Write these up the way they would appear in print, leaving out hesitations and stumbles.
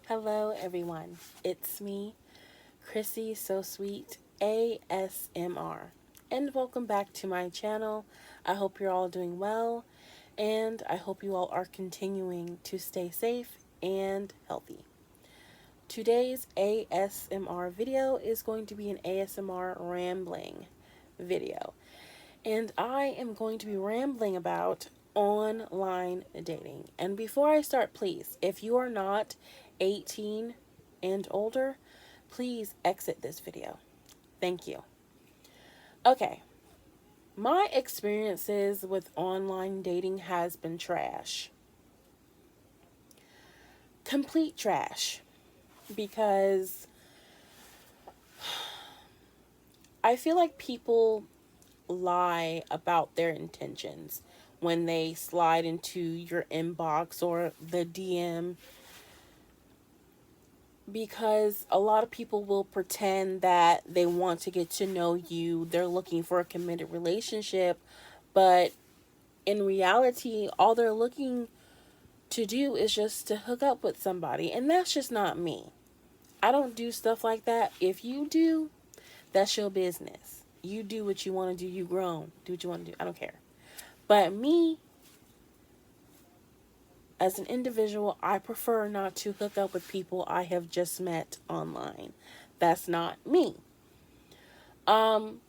Hello, everyone. It's me, KrissySoSweet ASMR, and welcome back to my channel. I hope you're all doing well, and I hope you all are continuing to stay safe and healthy. Today's ASMR video is going to be an ASMR rambling video, and I am going to be rambling about online dating. And before I start, please, if you are not 18 and older, please exit this video. Thank you. Okay, my experiences with online dating has been trash. Complete trash. Because I feel like people lie about their intentions when they slide into your inbox or the DM, because a lot of people will pretend that they want to get to know you, they're looking for a committed relationship, but in reality, all they're looking to do is just to hook up with somebody, and that's just not me. I don't do stuff like that. If you do, that's your business. You do what you want to do. You grown. Do what you want to do. I don't care. But me, as an individual, I prefer not to hook up with people I have just met online. That's not me. Um,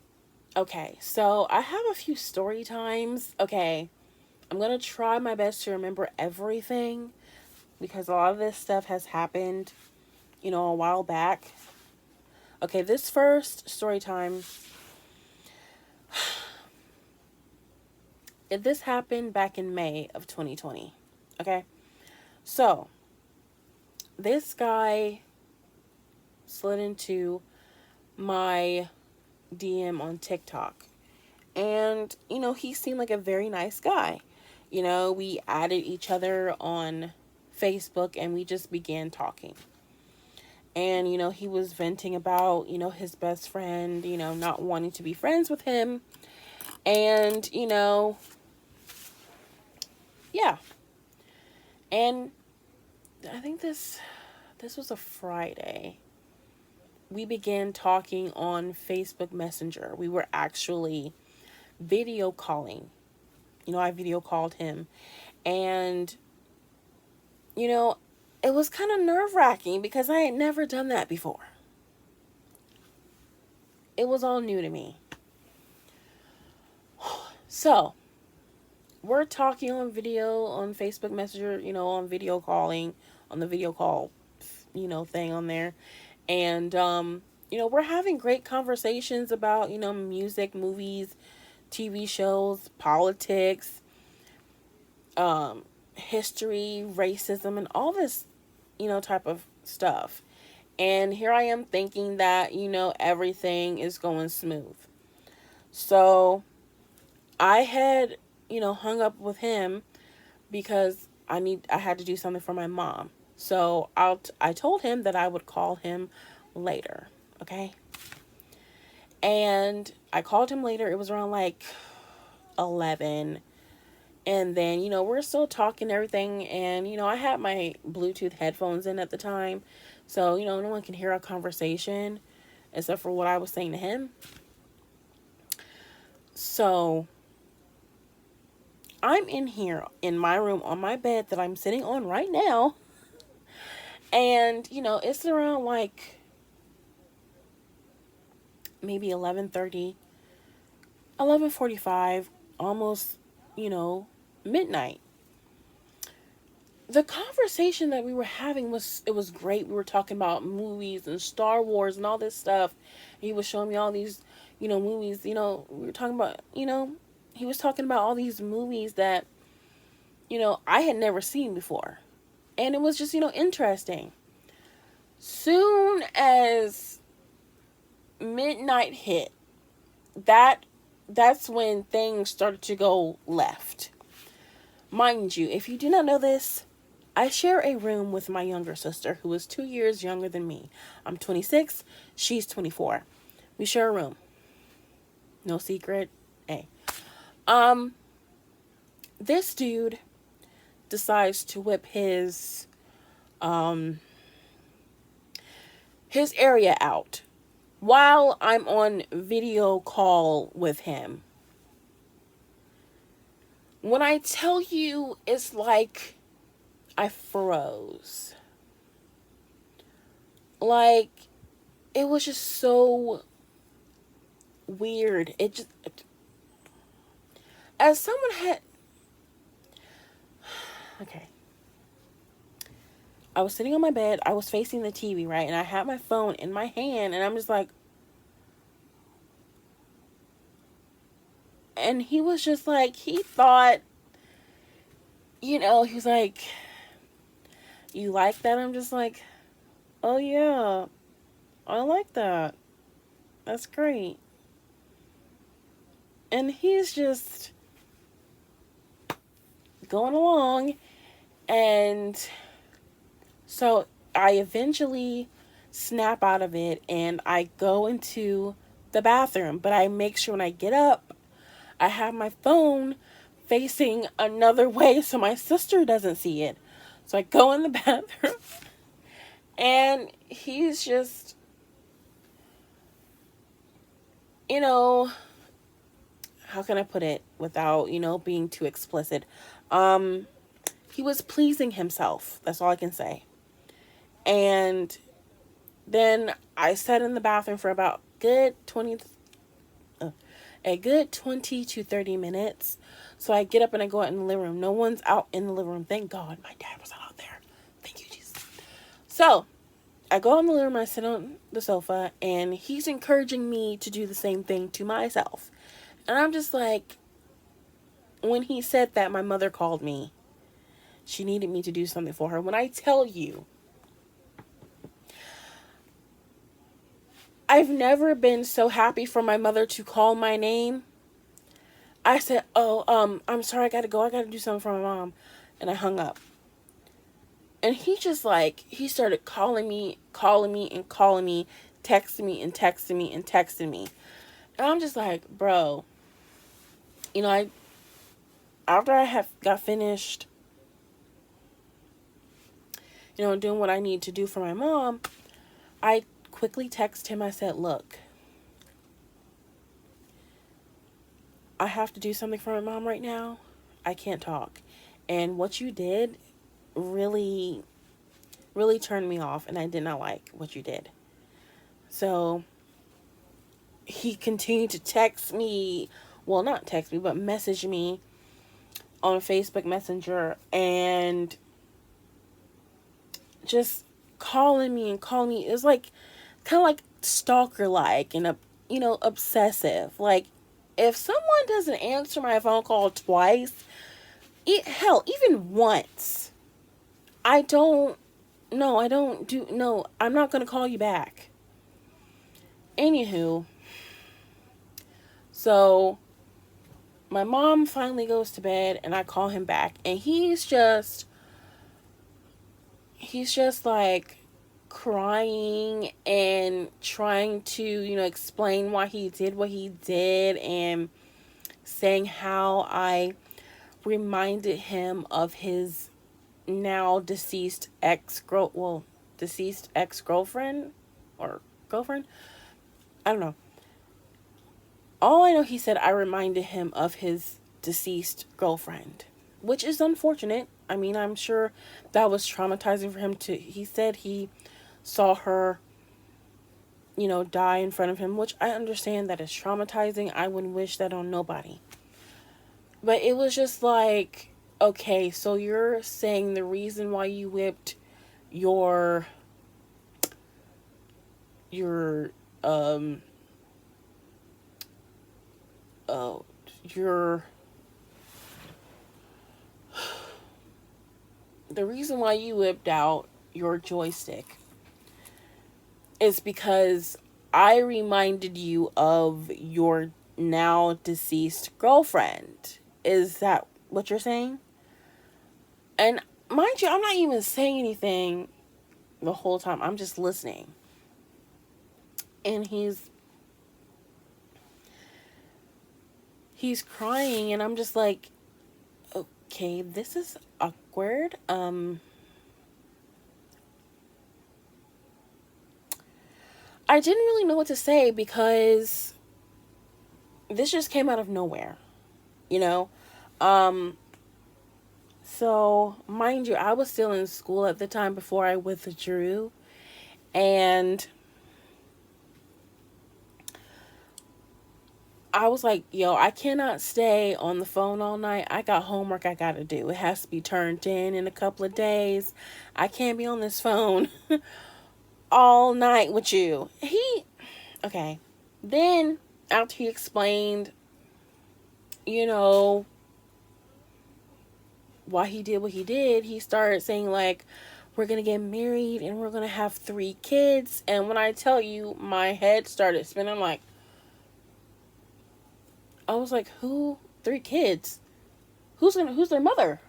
okay, so I have a few story times. Okay, I'm gonna try my best to remember everything because a lot of this stuff has happened, a while back. Okay, this first story time, this happened back in May of 2020. Okay, so this guy slid into my DM on TikTok. And, he seemed like a very nice guy. We added each other on Facebook and we just began talking. And, he was venting about, his best friend, not wanting to be friends with him. And, yeah. And I think this was a Friday. We began talking on Facebook Messenger. We were actually video calling. I video called him. And, it was kind of nerve-wracking because I had never done that before. It was all new to me. So, we're talking on video, on Facebook Messenger, on video calling, on the video call, thing on there. And, we're having great conversations about, music, movies, TV shows, politics, history, racism, and all this, type of stuff. And here I am thinking that, everything is going smooth. So I had, hung up with him because I had to do something for my mom. So I told him that I would call him later. Okay. And I called him later. It was around like 11. And then, we're still talking everything. And, I had my Bluetooth headphones in at the time. So, no one can hear our conversation except for what I was saying to him. So, I'm in here in my room on my bed that I'm sitting on right now. And, it's around like maybe 11:30, 11:45, almost, midnight. The conversation that we were having was great. We were talking about movies and Star Wars and all this stuff. He was showing me all these, movies, we were talking about, he was talking about all these movies that, I had never seen before. And it was just, interesting. Soon as midnight hit, that's when things started to go left. Mind you, if you do not know this, I share a room with my younger sister who is 2 years younger than me. I'm 26, she's 24. We share a room. No secret. Hey. This dude decides to whip his his area out while I'm on video call with him. When I tell you, it's like I froze. Like, it was just so weird. It just, as someone had, okay. I was sitting on my bed, I was facing the TV, right? And I had my phone in my hand, and I'm just like, and he was just like, he thought, he was like, you like that? I'm just like, oh yeah, I like that. That's great. And he's just going along. And so I eventually snap out of it and I go into the bathroom. But I make sure when I get up, I have my phone facing another way so my sister doesn't see it. So I go in the bathroom and he's just, how can I put it without, being too explicit? He was pleasing himself. That's all I can say. And then I sat in the bathroom for about a good 20 to 30 minutes. So I get up and I go out in the living room. No one's out in the living room. Thank God my dad was out there. Thank you, Jesus. So I go in the living room, I sit on the sofa, and he's encouraging me to do the same thing to myself. And I'm just like, when he said that, my mother called me. She needed me to do something for her. When I tell you, I've never been so happy for my mother to call my name. I said, I'm sorry, I gotta go. I gotta do something for my mom. And I hung up. And he just he started calling me, and calling me, texting me and texting me and texting me. And I'm just like, bro, after I got finished, doing what I need to do for my mom, I quickly texted him. I said, look, I have to do something for my mom right now. I can't talk. And what you did really, really turned me off, and I did not like what you did. So he continued to text me, well, not text me, but message me on Facebook Messenger, and just calling me. It was like, kind of like stalker-like, and, obsessive. Like, if someone doesn't answer my phone call twice, hell, even once, I'm not going to call you back. Anywho, so my mom finally goes to bed and I call him back, and he's just like crying and trying to, explain why he did what he did, and saying how I reminded him of his now deceased ex-girlfriend or girlfriend. I don't know. All I know, he said I reminded him of his deceased girlfriend, which is unfortunate. I mean, I'm sure that was traumatizing for him too. He said he saw her, die in front of him, which I understand that is traumatizing. I wouldn't wish that on nobody. But it was just like, okay, so you're saying the reason why you whipped your the reason why you whipped out your joystick is because I reminded you of your now deceased girlfriend. Is that what you're saying? And mind you, I'm not even saying anything the whole time. I'm just listening. And he's crying, and I'm just like, okay, this is awkward. I didn't really know what to say because this just came out of nowhere, you know? Um, so, mind you, I was still in school at the time before I withdrew. And I was like, yo, I cannot stay on the phone all night. I got homework I got to do. It has to be turned in a couple of days. I can't be on this phone all night with you. Okay. Then, after he explained, you know, why he did what he did, he started saying, like, we're going to get married and we're going to have 3 kids. And when I tell you, my head started spinning. I'm like, I was like, who? 3 kids? Who's their mother?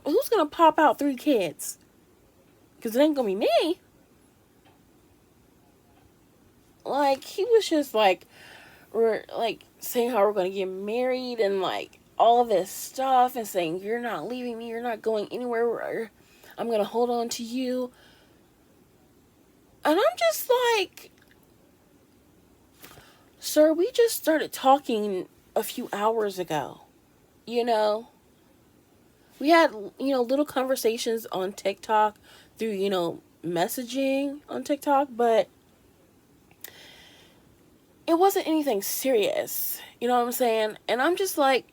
Who's gonna pop out 3 kids? Because it ain't gonna be me. Like, he was just like, we're like saying how we're gonna get married and like all this stuff, and saying you're not leaving me, you're not going anywhere, I'm gonna hold on to you. And I'm just like, sir, we just started talking a few hours ago. You know, we had, little conversations on TikTok through, messaging on TikTok, but it wasn't anything serious. You know what I'm saying? And I'm just like,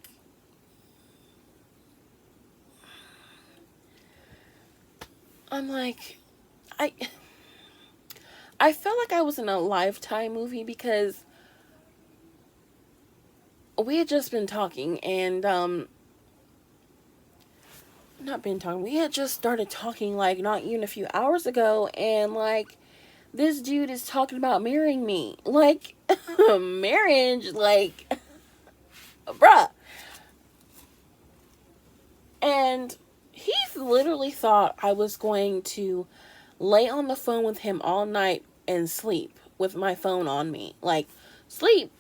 I I felt like I was in a Lifetime movie because we had just been talking and not been talking. We had just started talking like not even a few hours ago, and like this dude is talking about marrying me. Like marriage, like bruh. And he literally thought I was going to lay on the phone with him all night and sleep with my phone on me. Like, sleep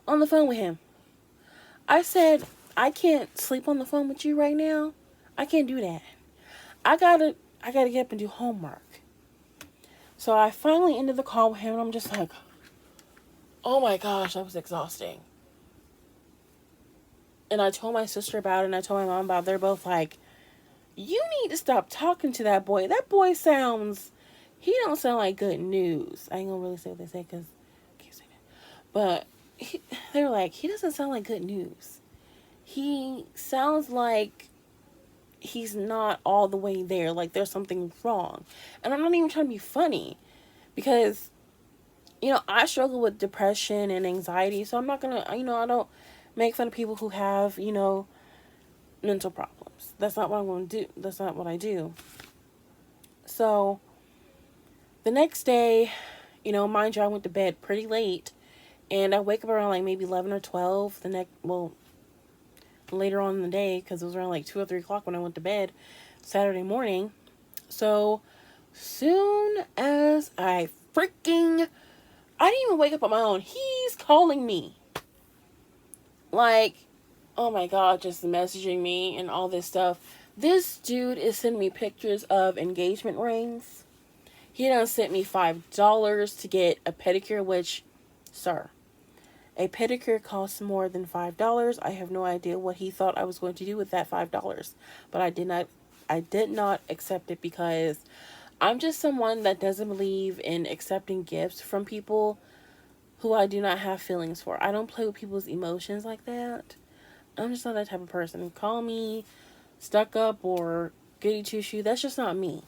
on the phone with him. I said, I can't sleep on the phone with you right now. I can't do that. I gotta get up and do homework. So I finally ended the call with him, and I'm just like, oh my gosh, that was exhausting. And I told my sister about it, and I told my mom about it. They're both like, you need to stop talking to that boy. That boy he don't sound like good news. I ain't gonna really say what they say because I can't say that. But they were like, he doesn't sound like good news. He sounds like he's not all the way there. Like there's something wrong. And I'm not even trying to be funny because, I struggle with depression and anxiety. So I'm not gonna, I don't make fun of people who have, mental problems. That's not what I'm going to do. That's not what I do. So the next day, mind you, I went to bed pretty late, and I wake up around like maybe 11 or 12 later on in the day, because it was around like 2 or 3 o'clock when I went to bed Saturday morning. So soon as I didn't even wake up on my own. He's calling me. Like, oh my God, just messaging me and all this stuff. This dude is sending me pictures of engagement rings. He done sent me $5 to get a pedicure, which, sir, a pedicure costs more than $5. I have no idea what he thought I was going to do with that $5. But I did not accept it because I'm just someone that doesn't believe in accepting gifts from people who I do not have feelings for. I don't play with people's emotions like that. I'm just not that type of person. Call me stuck up or goody two shoe. That's just not me.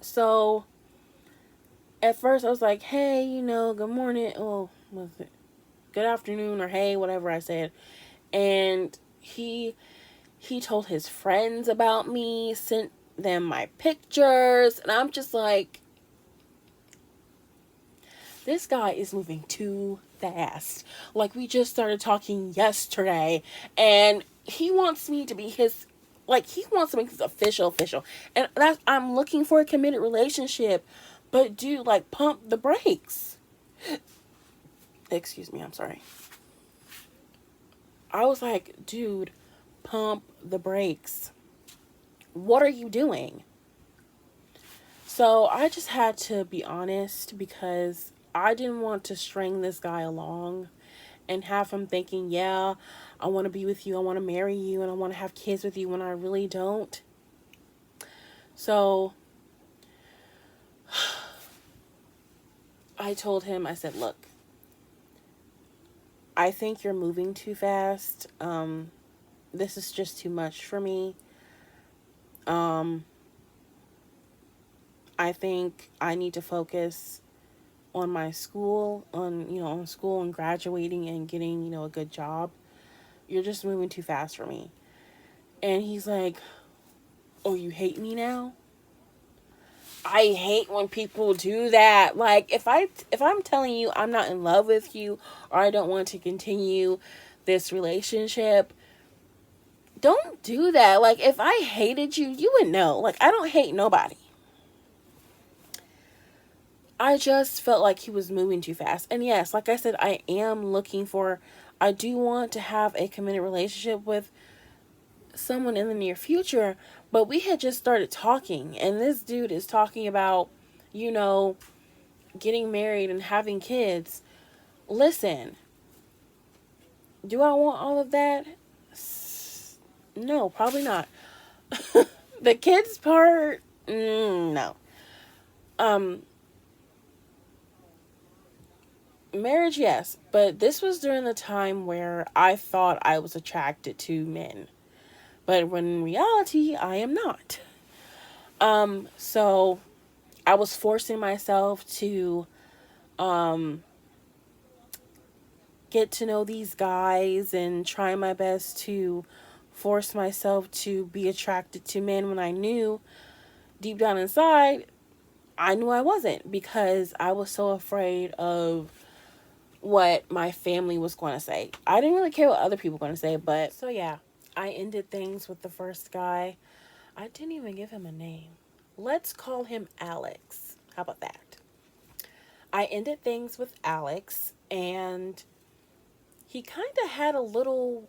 So at first I was like, hey, good morning. Oh, what was it? Good afternoon, or hey, whatever I said. And he told his friends about me, sent them my pictures, and I'm just like, this guy is moving too fast. Like, we just started talking yesterday, and he wants me to be his, he wants to make this official. And I'm looking for a committed relationship, but dude, pump the brakes. Excuse me, I'm sorry. I was like, dude, pump the brakes. What are you doing? So I just had to be honest because I didn't want to string this guy along and have him thinking, yeah, I want to be with you, I want to marry you, and I want to have kids with you when I really don't. So I told him, I said, look, I think you're moving too fast. This is just too much for me. Um, I think I need to focus on my school, on school and graduating and getting, a good job. You're just moving too fast for me. And he's like, oh, you hate me now? I hate when people do that. Like, if I'm telling you I'm not in love with you or I don't want to continue this relationship, don't do that. Like, if I hated you, you would know. Like, I don't hate nobody. I just felt like he was moving too fast. And yes, like I said, I do want to have a committed relationship with someone in the near future, but we had just started talking, and this dude is talking about, you know, getting married and having kids. Listen, do I want all of that? No, probably not. The kids part, no. Um, Marriage, yes, but this was during the time where I thought I was attracted to men, but when in reality, I am not. So I was forcing myself to, um, get to know these guys and trying my best to force myself to be attracted to men when I knew deep down inside I knew I wasn't, because I was so afraid of what my family was going to say. I didn't really care what other people were going to say, but so yeah, I ended things with the first guy. I didn't even give him a name. Let's call him Alex. How about that? I ended things with Alex, and he kind of had a little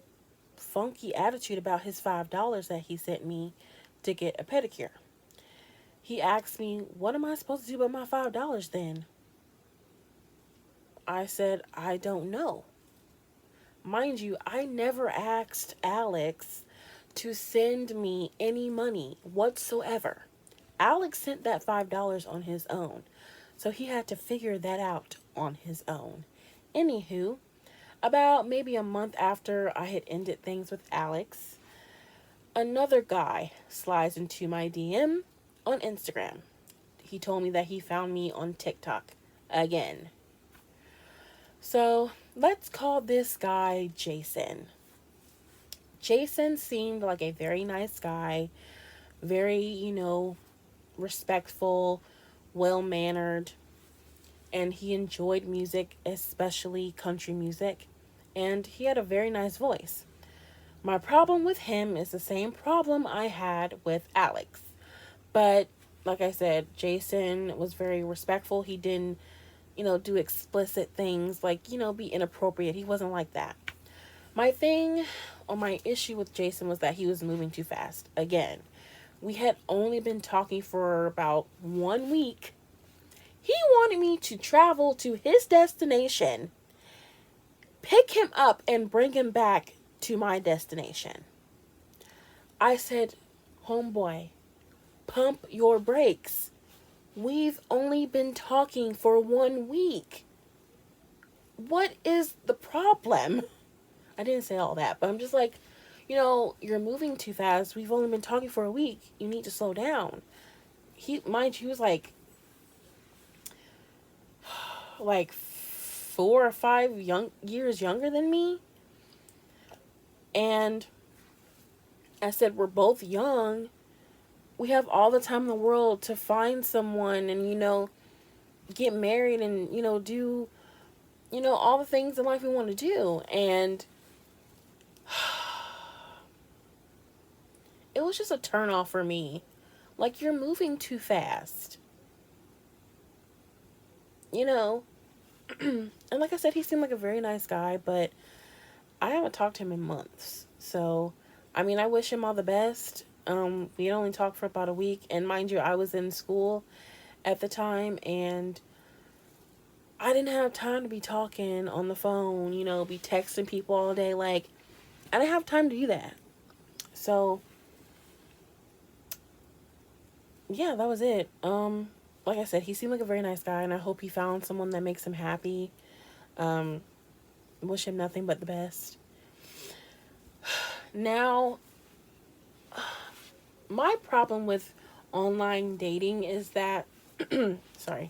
funky attitude about his $5 that he sent me to get a pedicure. He asked me, what am I supposed to do with my $5 then? I said, I don't know. Mind you, I never asked Alex to send me any money whatsoever. Alex sent that $5 on his own, so he had to figure that out on his own. Anywho, about maybe a month after I had ended things with Alex, another guy slides into my DM on Instagram. He told me that he found me on TikTok again. So let's call this guy Jason. Jason seemed like a very nice guy, very, respectful, well mannered, and he enjoyed music, especially country music, and he had a very nice voice. My problem with him is the same problem I had with Alex. But like I said, Jason was very respectful. He didn't, do explicit things like, be inappropriate. He wasn't like that. My thing or my issue with Jason was that he was moving too fast. Again, we had only been talking for about 1 week. He wanted me to travel to his destination, pick him up, and bring him back to my destination. I said, homeboy, pump your brakes. We've only been talking for 1 week. What is the problem? I didn't say all that, but I'm just like, you're moving too fast. We've only been talking for a week. You need to slow down. He was like 4 or 5 years younger than me. And I said, we're both young. We have all the time in the world to find someone and, get married and, do, all the things in life we want to do. And it was just a turn off for me. Like, you're moving too fast. And like I said, he seemed like a very nice guy, but I haven't talked to him in months. So, I mean, I wish him all the best. We had only talked for about a week, and mind you, I was in school at the time, and I didn't have time to be talking on the phone, be texting people all day. Like, I didn't have time to do that. So, yeah, that was it. Like I said, he seemed like a very nice guy, and I hope he found someone that makes him happy. Um, Wish him nothing but the best. Now, my problem with online dating is that, sorry,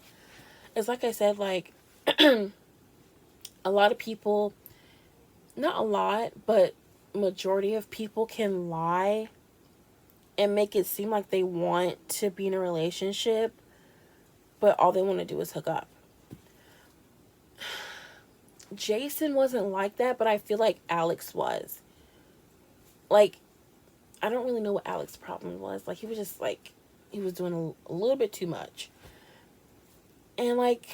it's like I said, like, a lot of people, not a lot, but majority of people can lie and make it seem like they want to be in a relationship, but all they want to do is hook up. Jason wasn't like that, but I feel like Alex was. Like, I don't really know what Alex's problem was. Like, he was just like, he was doing a little bit too much. And like,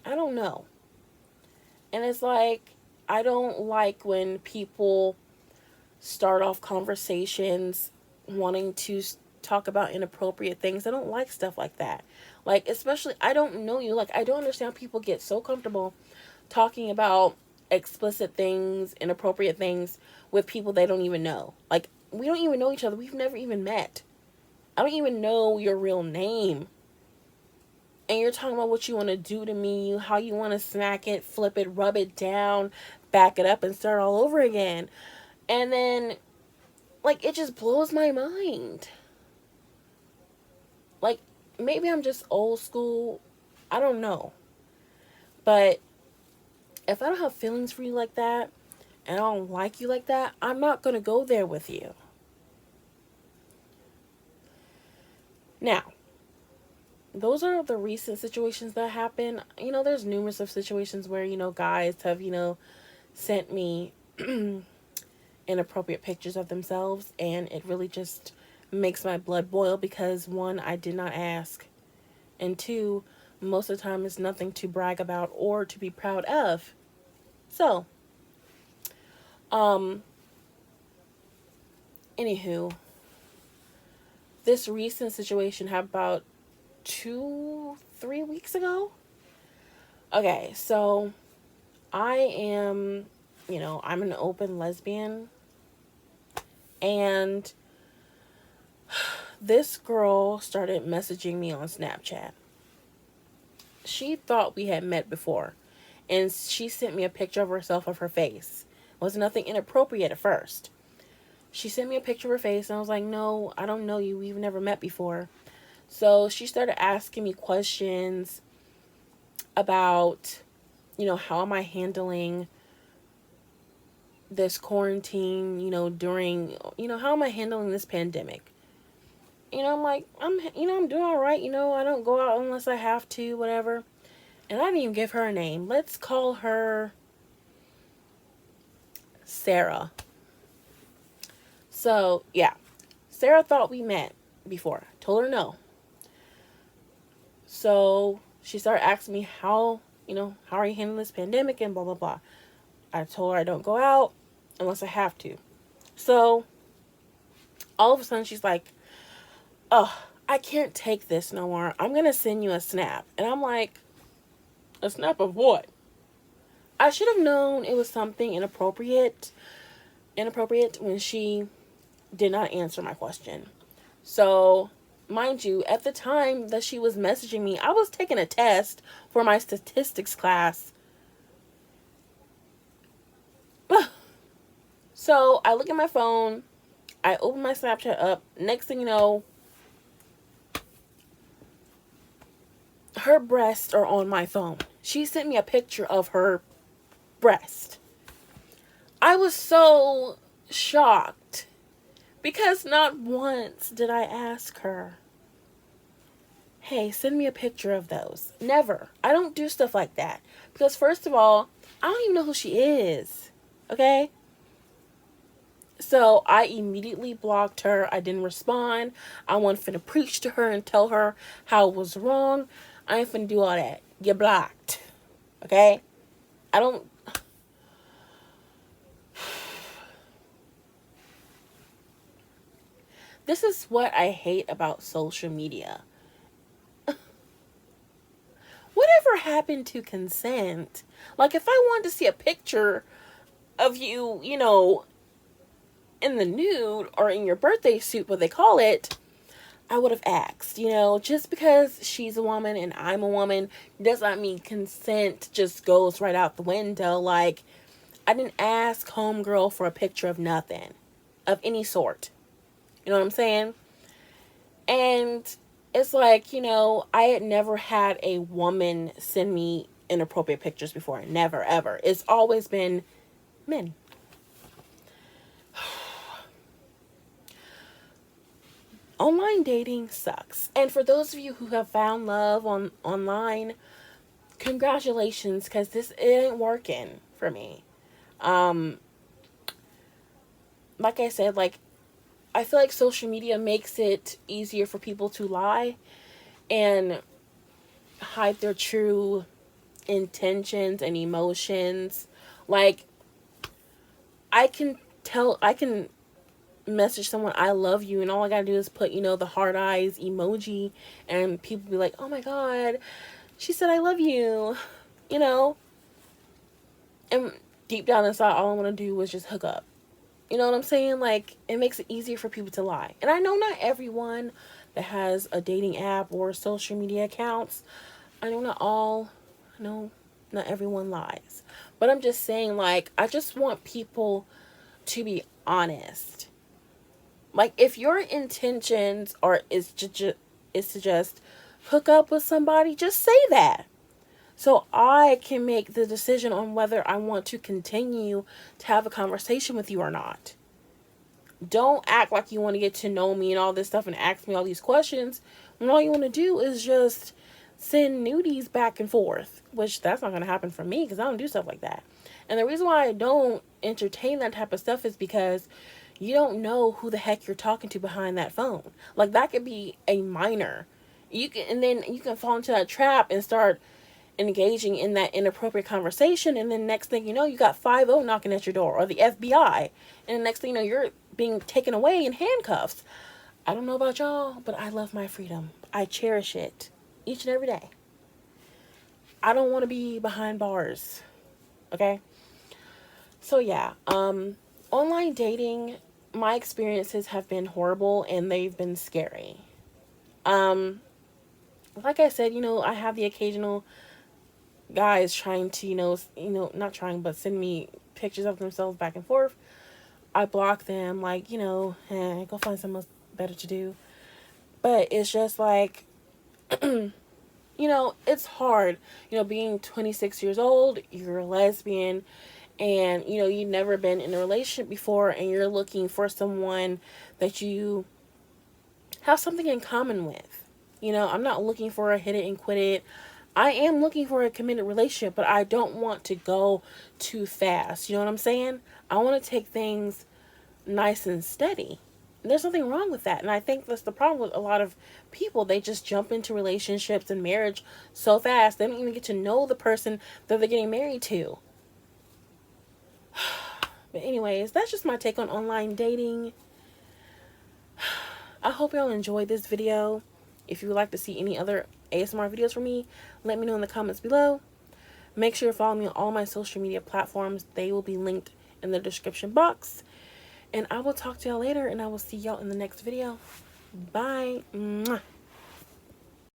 I don't know. And it's like, I don't like when people start off conversations wanting to talk about inappropriate things. I don't like stuff like that. Like, especially, I don't know you. Like, I don't understand how people get so comfortable talking about explicit things, inappropriate things with people they don't even know. Like, we don't even know each other. We've never even met. I don't even know your real name. And you're talking about what you want to do to me, how you want to smack it, flip it, rub it down, back it up, and start all over again. And then, like, it just blows my mind. Like, maybe I'm just old school. I don't know. But if I don't have feelings for you like that, and I don't like you like that, I'm not going to go there with you. Now, those are the recent situations that happen. There's numerous of situations where, guys have, sent me inappropriate pictures of themselves, and it really just makes my blood boil because, one, I did not ask, and two, most of the time it's nothing to brag about or to be proud of. So, anywho, this recent situation happened about 2-3 weeks ago. Okay, so I am, I'm an open lesbian, and this girl started messaging me on Snapchat. She thought we had met before, and she sent me a picture of herself of her face. It was nothing inappropriate at first. She sent me a picture of her face, and I was like, no, I don't know you. We've never met before. So she started asking me questions about, how am I handling this quarantine, during, how am I handling this pandemic? I'm like, I'm doing all right. I don't go out unless I have to, whatever. And I didn't even give her a name. Let's call her Sarah. So, yeah. Sarah thought we met before. Told her no. So, she started asking me how are you handling this pandemic and blah, blah, blah. I told her I don't go out unless I have to. So, all of a sudden, she's like, oh, I can't take this no more. I'm going to send you a snap. And I'm like, a snap of what? I should have known it was something inappropriate when she did not answer my question. So, mind you, at the time that she was messaging me, I was taking a test for my statistics class. So, I look at my phone, I open my Snapchat up, next thing you know, her breasts are on my phone. She sent me a picture of her breast. I was so shocked because not once did I ask her, hey, send me a picture of those. Never. I don't do stuff like that. Because first of all, I don't even know who she is. Okay? So I immediately blocked her. I didn't respond. I wasn't finna preach to her and tell her how it was wrong. I ain't finna do all that. You're blocked. Okay? I don't... this is what I hate about social media. Whatever happened to consent? Like, if I wanted to see a picture of you, you know, in the nude or in your birthday suit, what they call it, I would have asked. You know, just because she's a woman and I'm a woman does not mean consent just goes right out the window. Like, I didn't ask homegirl for a picture of nothing, of any sort. You know what I'm saying? And it's like, you know, I had never had a woman send me inappropriate pictures before. Never, ever. It's always been men. Online dating sucks. And for those of you who have found love online, congratulations, because this ain't working for me. Like I said, like, I feel like social media makes it easier for people to lie and hide their true intentions and emotions. Like, I can message someone I love you, and all I gotta do is put, you know, the heart eyes emoji, and people be like, oh my god, she said I love you, you know. And deep down inside, all I want to do was just hook up. You know what I'm saying? Like, it makes it easier for people to lie. And I know not everyone that has a dating app or social media accounts, I know not all, no, not everyone lies. But I'm just saying, like, I just want people to be honest. Like, if your intentions are is to just hook up with somebody, just say that. So I can make the decision on whether I want to continue to have a conversation with you or not. Don't act like you want to get to know me and all this stuff and ask me all these questions when all you want to do is just send nudies back and forth, which that's not going to happen for me because I don't do stuff like that. And the reason why I don't entertain that type of stuff is because you don't know who the heck you're talking to behind that phone. Like, that could be a minor. And then you can fall into that trap and start engaging in that inappropriate conversation, and then next thing you know, you got 50 knocking at your door, or the FBI, and the next thing you know, you're being taken away in handcuffs. I don't know about y'all, but I love my freedom. I cherish it each and every day. I don't want to be behind bars. Okay? So yeah, online dating, my experiences have been horrible and they've been scary. Like I said, you know, I have the occasional guys trying to, not trying, but send me pictures of themselves back and forth. I block them, like, go find something else better to do. But it's just like, it's hard, being 26 years old, you're a lesbian, and, you've never been in a relationship before, and you're looking for someone that you have something in common with. I'm not looking for a hit it and quit it. I am looking for a committed relationship, but I don't want to go too fast. You know what I'm saying? I want to take things nice and steady. And there's nothing wrong with that. And I think that's the problem with a lot of people. They just jump into relationships and marriage so fast. They don't even get to know the person that they're getting married to. But anyways, that's just my take on online dating. I hope y'all enjoyed this video. If you would like to see any other ASMR videos from me, let me know in the comments below. Make sure to follow me on all my social media platforms. They will be linked in the description box. And I will talk to y'all later, and I will see y'all in the next video. Bye. Mwah.